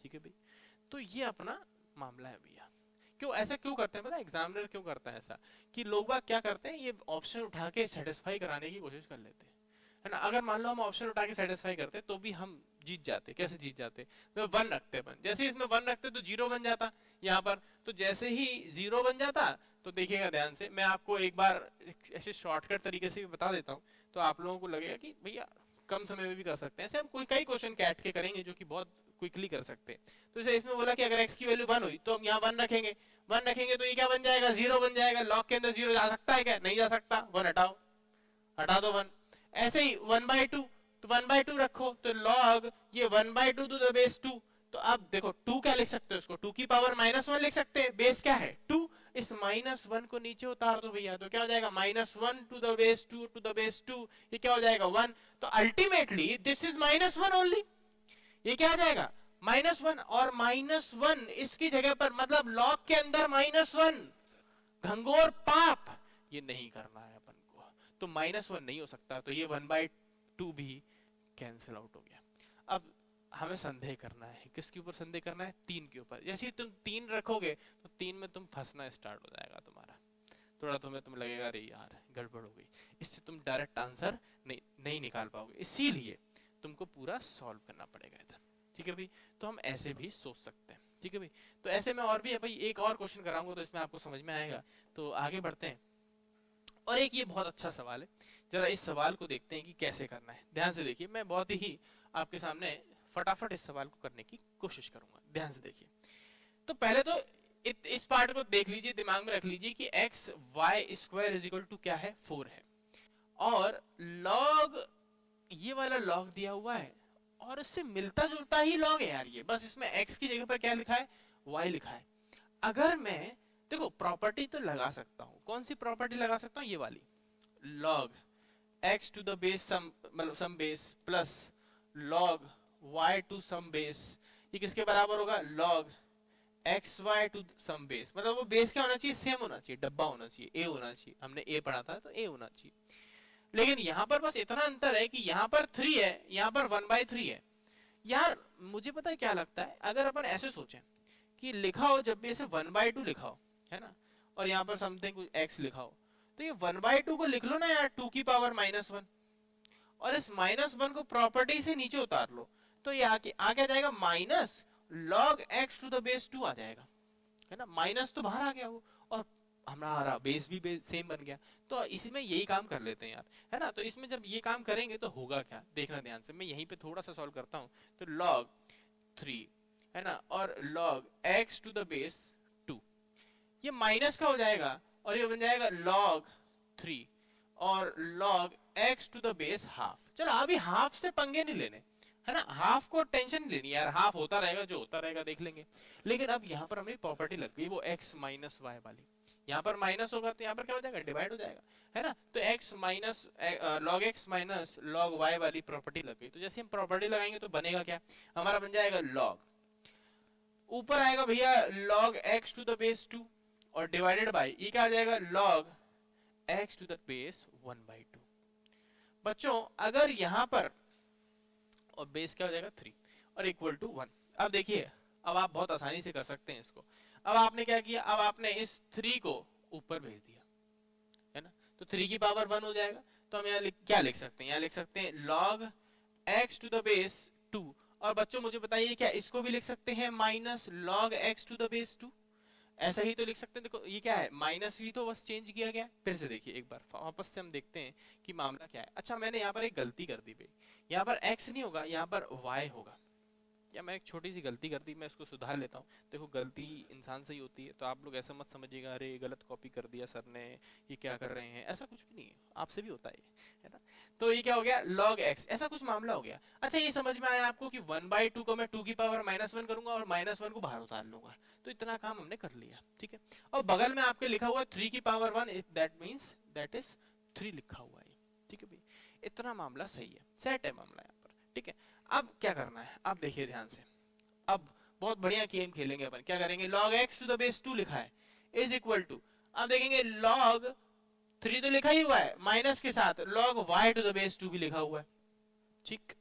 ठीक है भाई, तो ये अपना मामला है भैया। क्यों ऐसा क्यों करते हैं पता है, एग्जामिनर क्यों करता है ऐसा, कि लोग बाग क्या करते हैं, ये ऑप्शन उठा के सेटिस्फाई कराने की कोशिश कर लेते हैं, है ना। अगर मान लो हम ऑप्शन उठा के सेटिस्फाई करते तो भी हम जीत जाते। कैसे जीत जाते, तो 1 रखते अपन, जैसे ही इसमें 1 रखते तो 0 बन जाता यहाँ पर। तो जैसे ही 0 बन जाता, तो देखिएगा ध्यान से, मैं आपको एक बार ऐसे शॉर्टकट तरीके से भी बता देता हूँ, तो आप लोगों को लगेगा कि भैया कम समय में भी कर सकते हैं। ऐसे हम कोई कई क्वेश्चन कैट के करेंगे जो कि बहुत क्विकली कर सकते हैं। तो जैसे इसमें बोला कि अगर x की वैल्यू 1 हुई तो हम यहाँ 1 रखेंगे, 1 रखेंगे तो ये क्या बन जाएगा, 0 बन जाएगा। लॉग के अंदर 0 जा सकता है क्या, नहीं जा सकता, 1 हटाओ, हटा दो 1। ऐसे ही 1/2, तो 1/2 रखो, तो लॉग ये 1/2 टू द बेस 2। तो अब देखो 2 क्या लिख सकते हो, इसको 2 की पावर -1 लिख सकते हैं, बेस क्या है 2। इस -1 को नीचे उतार दो भैया, तो क्या हो जाएगा, -1 to the base 2 to the base 2, ये क्या हो जाएगा 1। तो अल्टीमेटली दिस इज -1 ओनली, ये क्या आ जाएगा -1। और -1 इसकी जगह पर, मतलब लॉग के अंदर -1, घंघोर पाप, ये नहीं करना है अपन को। तो -1 नहीं हो सकता, तो ये 1/2 भी कैंसिल आउट हो गया। अब हमें संदेह करना है, किसके ऊपर संदेह करना है, 3 के ऊपर। जैसे ही तुम 3 रखोगे तो 3 में तुम फंसना स्टार्ट हो जाएगा तुम्हारा, थोड़ा तुम लगेगा अरे यार गड़बड़ हो गई, इससे तुम डायरेक्ट आंसर नहीं निकाल पाओगे, इसीलिए तुमको पूरा सॉल्व करना पड़ेगा इधर। ठीक है भाई, तो हम ऐसे भी सोच सकते हैं। ठीक है भाई, तो ऐसे में और भी है भाई, एक और क्वेश्चन कराऊंगा तो इसमें आपको समझ में आएगा। तो आगे बढ़ते हैं, और एक ये बहुत अच्छा सवाल है, जरा इस सवाल को देखते हैं कि कैसे करना है। ध्यान से देखिए, मैं बहुत ही आपके सामने फटाफट इस सवाल को करने की कोशिश करूंगा, ध्यान से देखिए। तो पहले तो इस पार्ट को देख लीजिए, दिमाग में रख लीजिए कि x y square is equal to क्या है, 4 है, और लॉग ये वाला लॉग दिया हुआ है, और इससे मिलता जुलता ही लॉग है यार ये, बस इसमें x की जगह पर क्या लिखा है, y लिखा है। अगर मैं देखो प्रॉपर्टी तो लगा सकता हूं, कौन सी प्रॉपर्टी लगा सकता हूं, ये वाली, log x to the base some, मतलब some base plus log y to some base, ये किसके बराबर होगा, log x y to some base. मतलब वो बेस क्या होना चाहिए, सेम होना चाहिए, डब्बा होना चाहिए, ए होना चाहिए, हमने ए पढ़ा था तो ए होना चाहिए। लेकिन यहाँ पर बस इतना अंतर है कि यहाँ पर 3 है, यहाँ पर 1/3 है। यार मुझे पता है क्या लगता है, अगर अपन ऐसे सोचें कि लिखा हो जब भी ऐसे 1/2 लिखा हो, है ना, और यहाँ पर समथिंग कुछ x लिखा हो, तो ये 1/2 को लिख लो ना यार 2 की पावर -1, और इस -1 को प्रॉपर्टी से नीचे उतार लो, तो ये आ क्या जाएगा, minus log x to the base 2 आ जाएगा, है ना। माइनस तो बाहर आ गया वो, और हमारा बेस भी सेम बन गया। तो इसमें यही काम कर लेते हैं यार, है ना। तो इसमें जब ये काम करेंगे तो होगा क्या, देखना ध्यान से, मैं यहीं पे थोड़ा सा सॉल्व करता हूँ। तो log 3, है ना, और log x to the base 2, ये माइनस का हो जाएगा, और ये बन जाएगा log 3 और log x to the base half. चलो अभी हाफ से पंगे नहीं लेने, है ना, हाफ को टेंशन नहीं लेनी यार, हाफ होता रहेगा, जो होता रहेगा देख लेंगे। लेकिन अब यहाँ पर हमें प्रॉपर्टी लग गई वो x माइनस वाई वाली, यहाँ पर माइनस होगा तो यहाँ पर क्या हो जाएगा, डिवाइड हो जाएगा, है ना। तो x minus log x minus log y वाली प्रॉपर्टी लग गई। तो जैसे हम प्रॉपर्टी लगाएंगे तो बनेगा क्या, हमारा बन जाएगा log, ऊपर आएगा भैया log x to the base 2, और डिवाइडेड बाय ये क्या आ जाएगा, log x to the base 1/2। बच्चों अगर यहाँ पर, और बेस क्या हो जाएगा 3, और इक्वल टू 1। अब देखिए, अब आप बहुत आसानी से कर सकते हैं इसको। अब आपने क्या किया, अब आपने इस 3 को ऊपर भेज दिया, है ना, तो 3 की पावर 1 हो जाएगा। तो हम यहाँ क्या लिख सकते हैं, यहाँ लिख सकते हैं log x to the base 2, और बच्चों मुझे बताइए क्या इसको भी लिख सकते हैं minus log x to the base 2, ऐसा ही तो लिख सकते हैं। देखो ये क्या है, माइनस ही तो बस चेंज किया गया। फिर से देखिए एक बार वापस से हम देखते हैं कि मामला क्या है। अच्छा मैंने यहाँ पर एक गलती कर दी भाई, यहाँ पर x नहीं होगा, यहाँ पर y होगा, या मैं एक छोटी सी गलती कर दी, मैं इसको सुधार लेता हूँ। देखो गलती इंसान से ही होती है, तो आप लोग ऐसा मत समझिएगा अरे गलत कॉपी कर दिया सर ने, ये क्या कर रहे हैं, ऐसा कुछ भी नहीं है, आपसे भी होता है ना। तो ये क्या हो गया, log x, ऐसा कुछ मामला हो गया। अच्छा ये समझ में आया आपको कि 1/2 को मैं 2 की पावर -1 करूंगा और -1 को बाहर उतार लूंगा, तो इतना काम हमने कर लिया, ठीक है। और बगल में आपके लिखा हुआ है 3 की power 1, that means that is 3 लिखा हुआ है, ठीक है भाई। इतना मामला सही है, सेट है मामला यहाँ पर, ठीक है। अब क्या करना है, अब देखिए ध्यान से, अब बहुत बढ़िया गेम खेलेंगे अपन। क्या करेंगे, log x to the base 2 लिखा है इज इक्वल टू, अब देखेंगे log 3 तो लिखा ही हुआ है माइनस के साथ, log y to the base 2 भी लिखा हुआ है, ठीक,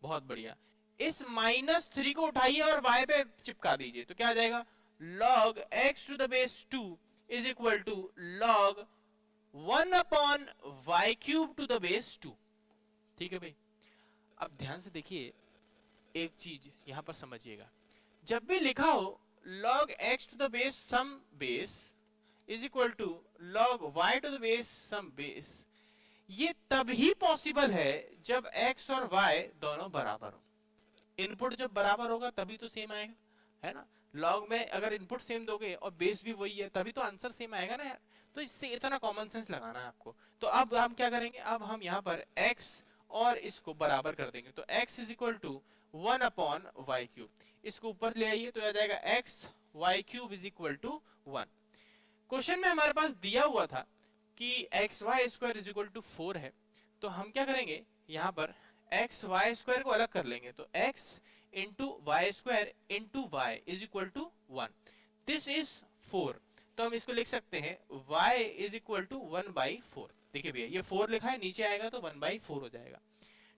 बहुत बढ़िया। इस -3 को उठाइए और y पे चिपका दीजिए, तो क्या आ जाएगा, log x to the base 2 is equal to log 1 upon y cube to the base 2, ठीक है भाई। अब ध्यान से देखिए एक चीज यहां पर समझिएगा, जब भी लिखा हो log x to the base some base is equal to log y to the base some base, ये तभी पॉसिबल है जब x और y दोनों बराबर हो। इनपुट जब बराबर होगा तभी तो सेम आएगा, है ना। log में अगर इनपुट सेम दोगे और बेस भी वही है तभी तो आंसर सेम आएगा ना यार। तो इससे इतना कॉमन सेंस लगाना है आपको। तो अब हम क्या करेंगे, अब हम यहाँ पर x और इसको बराबर कर देंगे, तो x is equal to 1 upon y cube, इसको ऊपर ले आइए तो आ जाएगा x y cube is equal to 1। Question में हमारे पास दिया हुआ था कि x y square is equal to 4 है, तो हम क्या करेंगे यहाँ पर एक्स वाई स्क्वायर को अलग कर लेंगे, तो x into y square into y is equal to 1, this is 4। तो हम इसको लिख सकते हैं y इज इक्वल टू 1/4। देखिए भैया ये 4 लिखा है, नीचे आएगा तो 1/4 हो जाएगा,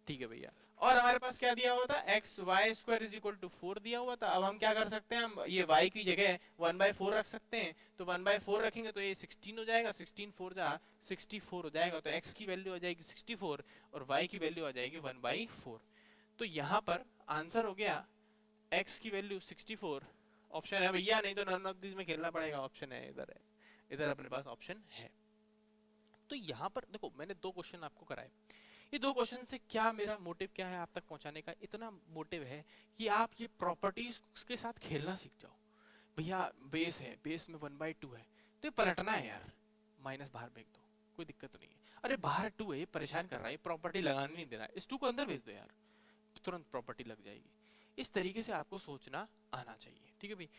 ठीक है भैया। और हमारे पास क्या दिया हुआ था, x y square is equal to 4 दिया हुआ था। अब हम क्या कर सकते हैं, हम ये y की जगह 1/4 रख सकते हैं, तो 1/4 रखेंगे तो ये 16 हो जाएगा, 16 4 जा 64 हो जाएगा, तो x की वैल्यू आ जाएगी 64 और y की वैल्यू आ जाएगी 1/4। तो यहाँ पर आंसर हो गया x की वैल्यू 64, ऑप्शन है भैया, नहीं तो नन ऑफ दिस में खेलना पड़ेगा, ऑप्शन है इधर अपने पास ऑप्शन है। तो यहाँ पर देखो मैंने 2 क्वेश्चन आपको कराए, ये 2 क्वेश्चन से क्या मेरा मोटिव क्या है आप तक पहुंचाने का, इतना मोटिव है कि आप ये प्रॉपर्टीज के साथ खेलना सीख जाओ। भैया बेस है, बेस में 1/2 है तो ये पलटना है यार, माइनस बाहर फेंक दो, कोई दिक्कत नहीं है। अरे बाहर 2 है, ये परेशान कर रहा है, प्रॉपर्टी लगाने नहीं दे रहा है, इस 2 को अंदर भेज दो यार, तुरंत प्रॉपर्टी लग जाएगी। इस तरीके से आपको सोचना आना चाहिए, ठीक है भाई।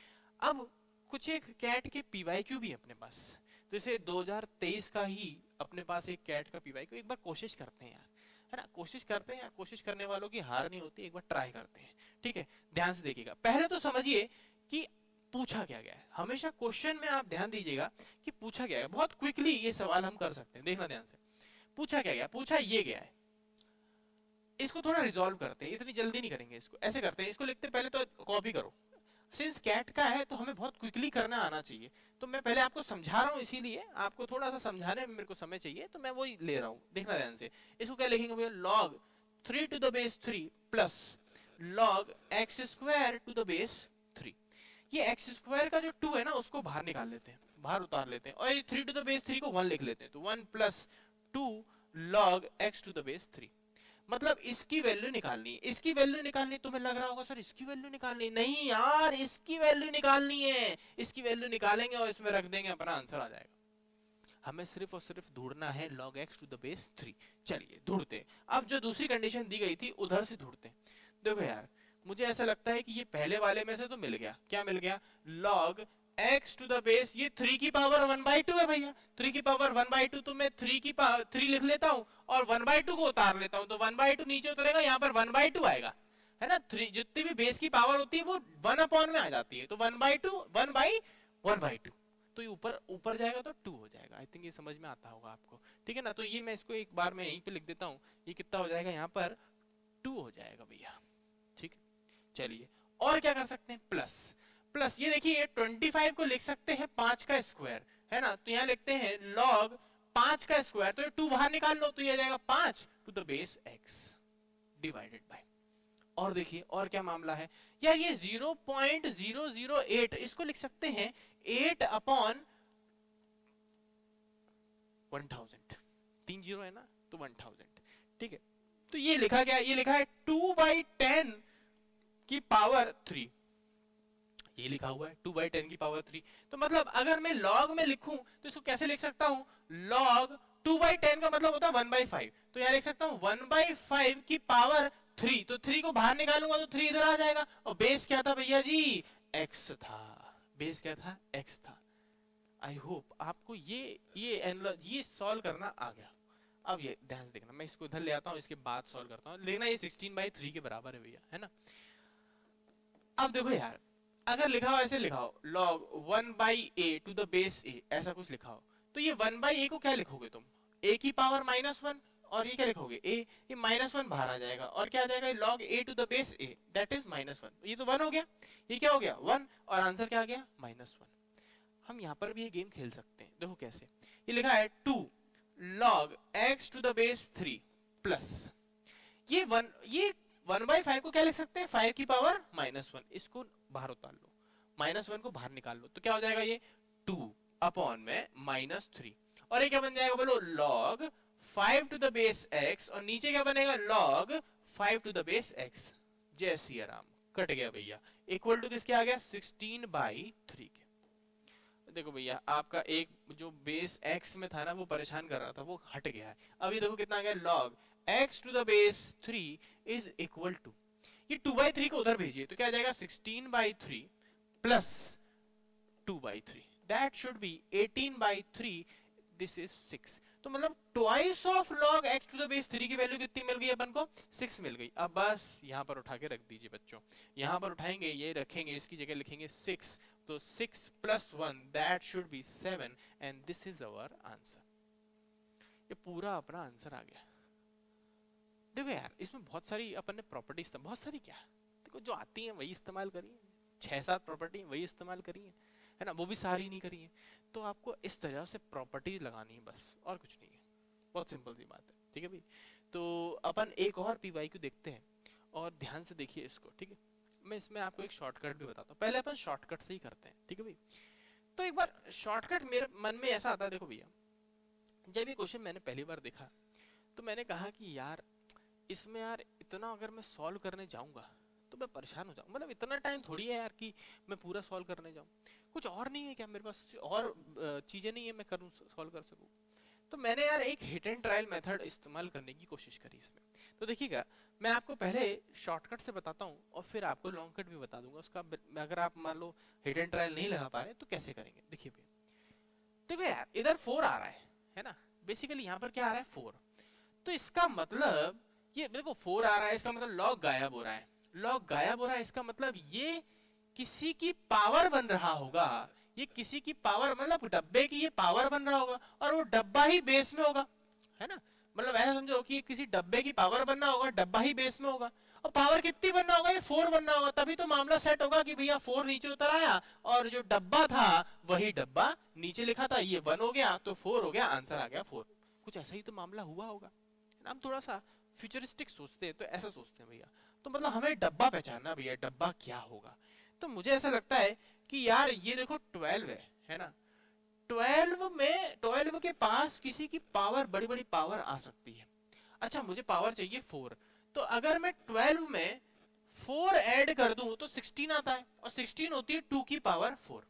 अब कुछ एक कैट के पीवाईक्यू भी है अपने पास, जैसे 2023 का ही अपने पास एक कैट का पीवाईक्यू, एक बार कोशिश करते हैं यार, है ना, कोशिश करते हैं यार, कोशिश करने वालों की हार नहीं होती, एक बार ट्राई करते हैं, ठीक है। ध्यान से देखिएगा, पहले तो समझिए कि पूछा क्या गया है। हमेशा क्वेश्चन में आप ध्यान दीजिएगा कि पूछा क्या है, बहुत क्विकली ये सवाल हम कर सकते हैं, देखना ध्यान से। पूछा क्या गया, पूछा ये गया है, इसको थोड़ा रिजॉल्व करते हैं, इतनी जल्दी नहीं करेंगे, इसको ऐसे करते हैं, इसको लिखते पहले तो कॉपी करो, सिंस कैट का है तो हमें बहुत क्विकली करना आना चाहिए, तो मैं पहले आपको समझा रहा हूँ, इसीलिए आपको थोड़ा सा समझाने में मेरे को समय चाहिए, तो मैं वही ले रहा हूँ, देखना ध्यान से। इसको क्या लिखेंगे भैया, log 3 to the base 3 plus log x square to the base 3। ये x स्क्वायर का जो 2 है ना उसको बाहर निकाल लेते हैं, बाहर उतार लेते हैं, और ये 3 to the base 3 को 1 लिख लेते हैं, तो 1 plus 2 log x to the base 3। मतलब इसकी वैल्यू निकालनी है, इसकी वैल्यू निकालनी, तुम्हें लग रहा होगा सर इसकी वैल्यू निकालनी, नहीं यार इसकी वैल्यू निकालनी है, इसकी वैल्यू निकालेंगे और इसमें रख देंगे, अपना आंसर आ जाएगा। हमें सिर्फ और सिर्फ ढूंढना है log x to the base 3। चलिए ढूंढते हैं। अब जो दूसरी कंडीशन दी गई थी उधर से ढूंढते हैं। देखो यार मुझे ऐसा लगता है कि ये पहले वाले में से तो मिल गया, क्या मिल गया, log x to the base, ये 3 की पावर 1/2 है भैया, 3 की पावर 1/2, तो मैं 3 की पावर 3 लिख लेता हूँ और 1/2 को उतार लेता हूँ, तो 1/2 नीचे उतरेगा, यहाँ पर 1/2 आएगा, है ना। 3 जितनी भी बेस की पावर होती है वो 1 अपॉन में आ जाती है, तो 1/2 तो ये ऊपर ऊपर जाएगा तो 2 हो जाएगा। आई थिंक ये समझ में आता होगा आपको, ठीक है ना। तो ये मैं इसको एक बार में यहीं पे लिख देता हूँ, ये कितना हो जाएगा, यहाँ पर 2 हो जाएगा भैया, ठीक है। चलिए और क्या कर सकते हैं, प्लस प्लस, ये देखिए 25 को लिख सकते हैं 5 का स्क्वायर, है ना, तो यहाँ लिखते हैं log 5 का स्क्वायर, तो ये 2 बाहर निकाल लो तो ये आ जाएगा 5 to the base x divided by. और देखिए और क्या मामला है यार, ये 0.008 इसको लिख सकते हैं 8 अपॉन 1000, 3 जीरो है ना, तो 1000, ठीक है। तो ये लिखा गया, ये लिखा है 2/10 की पावर 3, ये लिखा हुआ है 2/10 की पावर 3। तो मतलब अगर मैं log में लिखूं तो इसको कैसे लिख सकता हूं, log 2/10 का मतलब होता है 1/5, तो यहाँ लिख सकता हूं 1/5 की पावर 3, तो 3 को बाहर निकालूंगा तो 3 इधर आ जाएगा, और बेस क्या था भैया जी, x था, बेस क्या था, x था। आई होप आपको ये सॉल्व करना आ गया। अब ये ध्यान से देखना, मैं इसको इधर ले आता हूँ, इसके बाद सॉल्व करता हूँ। देखना ये 16/3 के बराबर है भैया, है ना। अब देखो यार, अगर लिखा हो ऐसे, लिखा हो log 1/a to the base a, ऐसा कुछ लिखा हो, तो ये 1/a को क्या लिखोगे तुम, a की पावर -1, और ये क्या लिखोगे a, ये -1 बाहर आ जाएगा, और क्या आ जाएगा log a to the base a, that is -1, ये तो 1 हो गया, ये क्या हो गया 1, और आंसर क्या आ गया -1। हम यहाँ पर भी ये गेम खेल सकते हैं, देखो कैसे, ये लिखा है 2 log x to the base 3 plus ये 1/5 को क्या लिख सकते हैं, 5 की पावर -1, इसको बाहर उतार लो, -1 को बाहर निकाल लो, तो क्या हो जाएगा ये 2 अपॉन में -3, और ये क्या बन जाएगा बोलो, log 5 to the base x, और नीचे क्या बनेगा log 5 to the base x। जय सिया राम, कट गया भैया, इक्वल टू किसके आ गया 16/3 के। देखो भैया आपका एक जो बेस x में था ना, वो परेशान कर रहा था, वो हट गया है। अभी देखो कितना आ गया, log x to the base 3 is equal to, ये 2/3 को उधर भेजिए, तो क्या आ जाएगा 16/3 plus 2/3, that should be 18/3, this is 6। तो मतलब twice of log x to the base 3 की वैल्यू कितनी मिल गई अपन को, 6 मिल गई। अब बस यहाँ पर उठा के रख दीजिए बच्चों, यहाँ पर उठाएंगे, ये रखेंगे, इसकी जगह लिखेंगे 6, तो 6 + 1 that should be 7, and this is our answer. ये पूरा अपना आंसर आ गया। देखो यार, इसमें बहुत सारी अपन ने प्रॉपर्टीज, बहुत सारी क्या, देखो जो आती हैं वही इस्तेमाल करिए, 6-7 प्रॉपर्टी वही इस्तेमाल करिए, है ना, वो भी सारी नहीं करिए। तो आपको इस तरह से प्रॉपर्टी लगानी है बस, और कुछ नहीं है, बहुत सिंपल सी बात है, ठीक है भाई। तो अपन एक और PYQ देखते हैं, और ध्यान से देखिए इसको, ठीक है। मैं इसमें आपको एक शॉर्टकट भी बताता हूँ, पहले अपन शॉर्टकट से ही करते हैं, ठीक है भाई। तो एक बार शॉर्टकट मेरे मन में ऐसा आता है, देखो भैया, जब ये क्वेश्चन मैंने पहली बार देखा, तो मैंने कहा कि यार इसमें यार इतना अगर मैं सॉल्व करने जाऊंगा तो मैं परेशान हो जाऊंगा, मतलब इतना टाइम थोड़ी है यार कि मैं पूरा सॉल्व करने जाऊं, कुछ और नहीं है क्या मेरे पास, और चीजें नहीं है मैं करूं, सॉल्व कर सकूं। तो मैंने यार एक हिट एंड ट्रायल मेथड इस्तेमाल करने की कोशिश करी इसमें। तो देखिएगा, मैं आपको पहले शॉर्टकट से बताता हूँ, और फिर आपको लॉन्ग कट भी बता दूंगा उसका, अगर आप मान लो हिट एंड ट्रायल नहीं लगा पा रहे तो कैसे करेंगे। देखिए भैया, देखो यार इधर 4 आ रहा है ना, बेसिकली यहाँ पर क्या आ रहा है 4, तो इसका मतलब ये देखो 4 आ रहा है, इसका मतलब log गायब हो रहा है, log गायब हो रहा है, इसका मतलब ये किसी की पावर बन रहा होगा, ये किसी की पावर, मतलब डब्बे की ये पावर बन रहा होगा, और वो डब्बा ही बेस में होगा, है ना। मतलब ऐसा समझो कि किसी डब्बे की पावर बनना होगा, डब्बा ही बेस में होगा, और पावर कितनी बनना होगा, ये 4 बनना होगा, तभी तो मामला सेट होगा कि भैया 4 नीचे उतर आया, और जो डब्बा था वही डब्बा नीचे लिखा था, ये 1 हो गया तो 4 हो गया, आंसर आ गया 4। कुछ ऐसा ही तो मामला हुआ होगा। हम थोड़ा सा फ्यूचरिस्टिक सोचते हैं, तो ऐसा सोचते हैं भैया, तो मतलब हमें डब्बा पहचानना भैया, डब्बा क्या होगा। तो मुझे ऐसा लगता है कि यार ये देखो 12 है ना, 12 के पास किसी की पावर, बड़ी बड़ी पावर आ सकती है। अच्छा मुझे पावर चाहिए 4, तो अगर मैं 12 में 4 ऐड कर दूं तो 16 आता है, और 16 होती है 2 की पावर 4,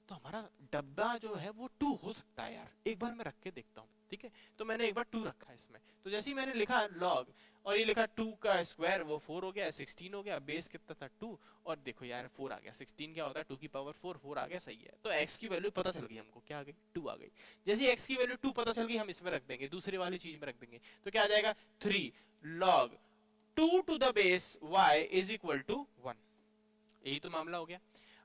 तो हमारा डब्बा जो है वो 2 हो सकता है यार, एक बार मैं रख के देखता हूँ, ठीक है। तो मैंने एक बार 2 रखा है इसमें, तो जैसे ही मैंने लिखा log, और ये लिखा 2 का स्क्वायर, वो 4 हो गया, 16 हो गया, बेस कितना था 2, और देखो यार 4 आ गया, 16 क्या होता है 2 की पावर 4, 4 आ गया, सही है। तो x की वैल्यू पता चल गई हमको, क्या आ गई 2 आ गई। जैसे x की वैल्यू 2 पता चल गई, हम इसमें रख देंगे, दूसरे वाली चीज में रख देंगे, तो क्या आ जाएगा 3 log 2 to the base y is equal to 1। यही तो मामला हो गया।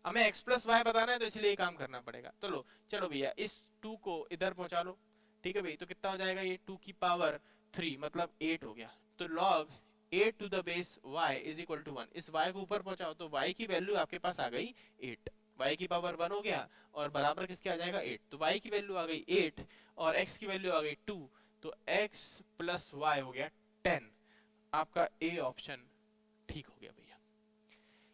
हमें x प्लस वाई बताना है, तो इसलिए काम करना पड़ेगा। तो लो चलो भैया, इस 2 को इधर पहुंचा लो, ठीक है भाई। तो कितना हो जाएगा, ये 2 की पावर 3 मतलब 8 हो गया, तो log 8 to the base y is equal to 1, इस y को ऊपर पहुंचाओ, तो y की वैल्यू आपके पास आ गई 8, y की पावर 1 हो गया, और बराबर किसके आ जाएगा 8, तो y की वैल्यू आ गई 8, और x की वैल्यू आ गई 2, तो x प्लस वाई हो गया 10। आपका ए ऑप्शन ठीक हो गया भैया।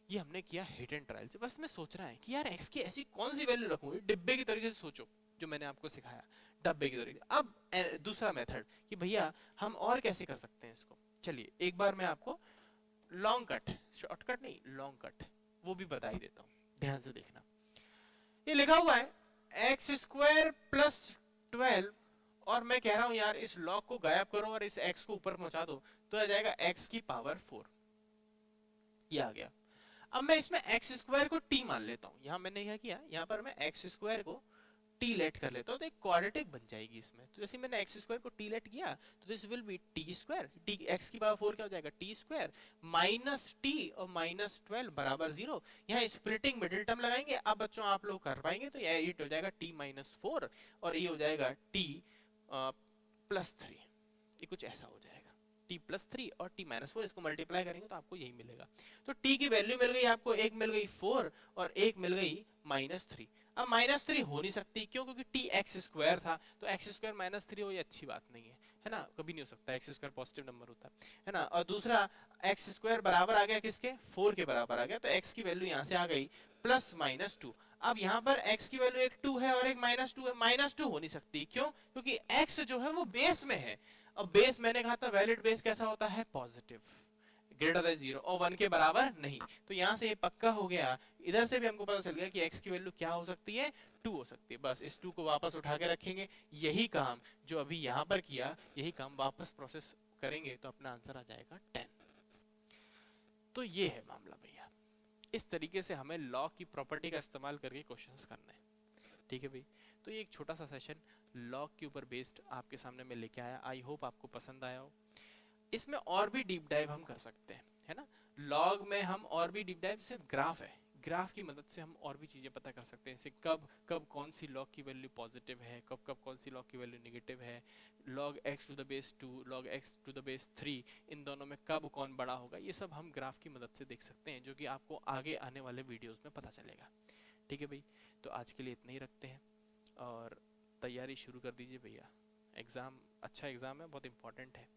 ये हमने किया हिट एंड ट्रायल से। बस मैं सोच रहा है कि यार x की ऐसी कौन सी वैल्यू रखूं, डिब्बे की तरीके से सोचो, जो मैंने आपको सिखाया डब्बे की तरीके। अब दूसरा मेथड कि भैया हम और कैसे कर सकते हैं इसको, चलिए एक बार मैं आपको लॉन्ग कट, शॉर्टकट नहीं लॉन्ग कट, वो भी बता ही देता हूँ, ध्यान से देखना। ये लिखा हुआ है x² प्लस 12, और मैं कह रहा हूं यार इस लॉग को गायब करो और इस x को ऊपर पहुंचा दो, तो आ जाएगा x की पावर 4, ये आ गया। अब मैं इसमें x² को t मान लेता हूं, यहां मैंने क्या किया, यहां पर मैं x² को टी लेट कर लेता हूँ तो एक क्वाड्रेटिक बन जाएगी इसमें। तो जैसे मैंने एक्स स्क्वायर को टी लेट किया तो this will be T square, T x की पावर 4 क्या हो जाएगा टी स्क्वायर माइनस टी और माइनस 12 बराबर 0। यहाँ स्प्लिटिंग मिडिल टर्म लगाएंगे। अब बच्चों आप लोग कर पाएंगे तो ये हो जाएगा टी माइनस 4 और ये हो जाएगा टी प्लस 3। ये कुछ ऐसा हो जाएगा t प्लस 3 और t माइनस 4, इसको मल्टीप्लाई करेंगे तो आपको यही मिलेगा। तो t की वैल्यू मिल गई आपको, एक मिल गई 4 और एक मिल गई माइनस 3। अब माइनस 3 हो नहीं सकती, क्यों? क्योंकि t एक्स स्क्वायर था, तो एक्स स्क्वायर माइनस 3 हो ये अच्छी बात नहीं है ना, कभी नहीं हो सकता, एक्स स्क्वायर पॉजिटिव नंबर होता है ना। और दूसरा एक्स स्क्वायर बराबर आ गया किसके, 4 के बराबर आ गया, तो x की वैल्यू यहाँ से आ गई प्लस माइनस 2। अब यहाँ पर x की वैल्यू एक 2 है और एक माइनस 2 है, माइनस 2 हो नहीं सकती, क्यों? क्योंकि x जो है वो बेस में है। अब बेस मैंने कहा था वैलिड बेस कैसा होता है, पॉजिटिव, ग्रेटर देन 0 और 1 के बराबर नहीं। तो यहाँ से ये पक्का हो गया। इधर से भी हमको पता चल गया कि x की वैल्यू क्या हो सकती है, 2 हो सकती है। बस इस 2 को वापस उठा के रखेंगे, यही काम जो अभी यहाँ पर किया यही काम वापस प्रोसेस करेंगे तो अपना आंसर आ जाएगा 10। तो ये है मामला भैया, इस तरीके से हमें लॉ की प्रॉपर्टी का इस्तेमाल करके क्वेश्चंस करना है। ठीक है भाई, तो ये एक छोटा सा सेशन लॉग के ऊपर बेस्ड आपके सामने में लेके आया। आई होप आपको पसंद आया हो। इसमें और भी डीप डाइव हम कर सकते हैं, है ना। लॉग में हम और भी डीप डाइव, सिर्फ ग्राफ है, ग्राफ की मदद से हम और भी चीजें पता कर सकते हैं, जैसे कब कब कौन सी लॉग की वैल्यू पॉजिटिव है, कब कब कौन सी लॉग की वैल्यू नेगेटिव है, log x to the base 2, log x to the base 3, इन दोनों में कब कौन बड़ा होगा, ये सब हम ग्राफ की मदद से देख सकते हैं, जो कि आपको आगे आने वाले वीडियोस में पता चलेगा। ठीक है भाई, तो आज के लिए इतना ही रखते हैं और तैयारी शुरू कर दीजिए भैया। एग्ज़ाम अच्छा एग्ज़ाम है, बहुत इंपॉर्टेंट है।